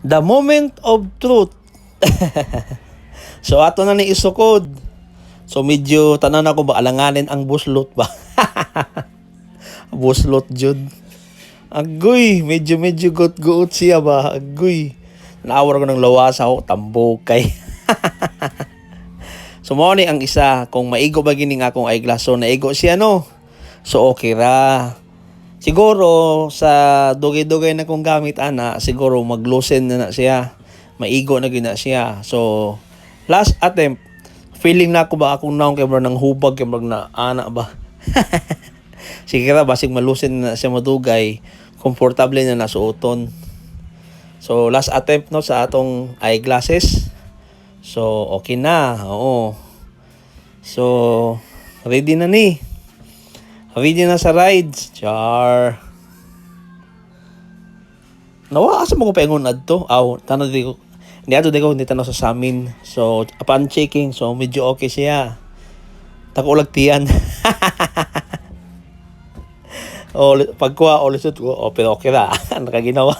The moment of truth. So ato na ni isukod. So medyo tanan ako ba alanganin ang buslot ba? Buslot jud. Agoy, medyo gut siya ba? Agoy. Naawar ko ng lawas ako, tambokay. So mo ni ang isa, kung maigo ba gini nga akong eyeglass, so naigo siya no. So okay ra. Siguro sa dugay-dugay na kong gamit ana, siguro mag-loosen na siya. Maigo na gina siya. So last attempt, feeling na ako ba akong naong kay nang hubag kay na ana ba. Sige ra basig malusin na siya madugay, komportable na nasuoton. So last attempt no sa atong eyeglasses. So okay na. Oo. So ready na ni. Ready na sa rides. Char. Nawa asa mo ko paingon adto? Aw, tanong di ko. Ni ato di ko ni tanong sa amin. So upon checking, so medyo okay siya. Takulag tiyan. O pagkuha o lisod ko, pero okay ra. Nakaginawa.